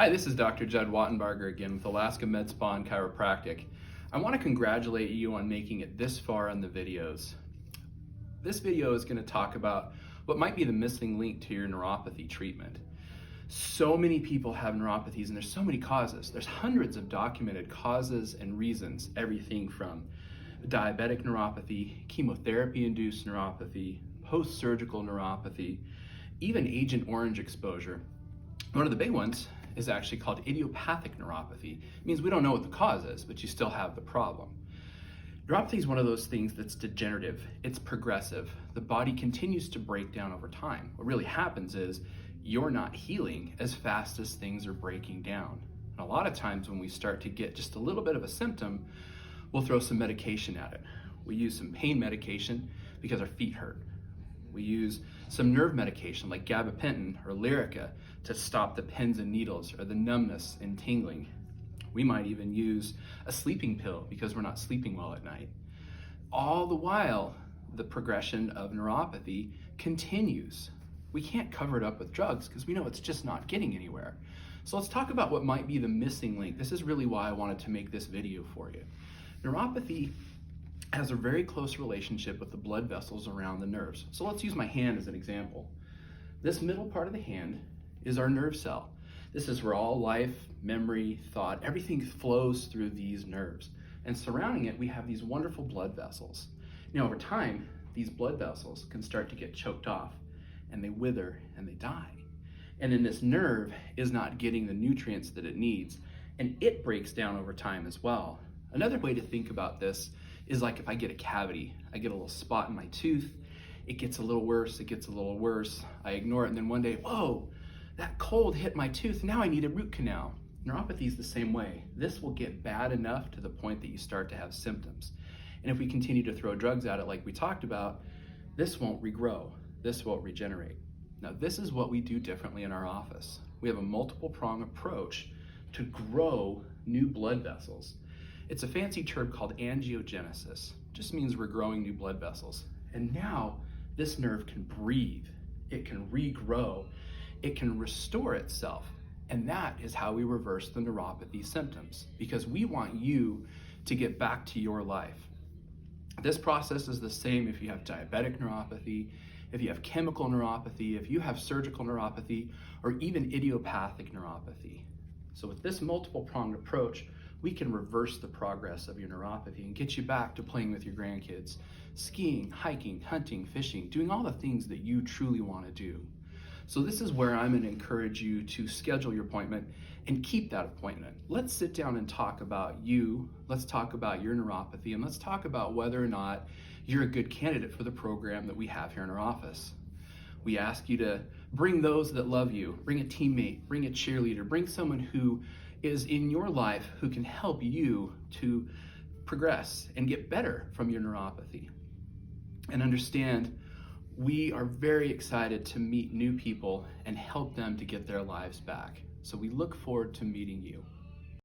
Hi, this is Dr. Judd Wattenbarger again with Alaska Med Spa and Chiropractic. I want to congratulate you on making it this far in the videos. This video is going to talk about what might be the missing link to your neuropathy treatment. So many people have neuropathies and there's so many causes. There's hundreds of documented causes and reasons, everything from diabetic neuropathy, chemotherapy-induced neuropathy, post-surgical neuropathy, even Agent Orange exposure. One of the big ones is actually called idiopathic neuropathy. It means we don't know what the cause is, but you still have the problem. Neuropathy is one of those things that's degenerative. It's progressive. The body continues to break down over time. What really happens is you're not healing as fast as things are breaking down. And a lot of times when we start to get just a little bit of a symptom, we'll throw some medication at it. We use some pain medication because our feet hurt. We use some nerve medication like gabapentin or Lyrica to stop the pins and needles or the numbness and tingling. We might even use a sleeping pill because we're not sleeping well at night. All the while, the progression of neuropathy continues. We can't cover it up with drugs because we know it's just not getting anywhere. So let's talk about what might be the missing link. This is really why I wanted to make this video for you. Neuropathy has a very close relationship with the blood vessels around the nerves. So let's use my hand as an example. This middle part of the hand is our nerve cell. This is where all life, memory, thought, everything flows through these nerves. And surrounding it, we have these wonderful blood vessels. Now, over time, these blood vessels can start to get choked off and they wither and they die. And then this nerve is not getting the nutrients that it needs, and it breaks down over time as well. Another way to think about this is like if I get a cavity, I get a little spot in my tooth, it gets a little worse, it gets a little worse, I ignore it, and then one day, whoa, that cold hit my tooth, now I need a root canal. Neuropathy is the same way. This will get bad enough to the point that you start to have symptoms. And if we continue to throw drugs at it like we talked about, this won't regrow, this won't regenerate. Now this is what we do differently in our office. We have a multiple prong approach to grow new blood vessels. It's a fancy term called angiogenesis. It just means we're growing new blood vessels. And now this nerve can breathe, it can regrow, it can restore itself. And that is how we reverse the neuropathy symptoms, because we want you to get back to your life. This process is the same if you have diabetic neuropathy, if you have chemical neuropathy, if you have surgical neuropathy, or even idiopathic neuropathy. So with this multiple pronged approach, we can reverse the progress of your neuropathy and get you back to playing with your grandkids, skiing, hiking, hunting, fishing, doing all the things that you truly want to do. So this is where I'm going to encourage you to schedule your appointment and keep that appointment. Let's sit down and talk about you, let's talk about your neuropathy, and let's talk about whether or not you're a good candidate for the program that we have here in our office. We ask you to bring those that love you, bring a teammate, bring a cheerleader, bring someone who is in your life who can help you to progress and get better from your neuropathy. And understand, we are very excited to meet new people and help them to get their lives back. So we look forward to meeting you.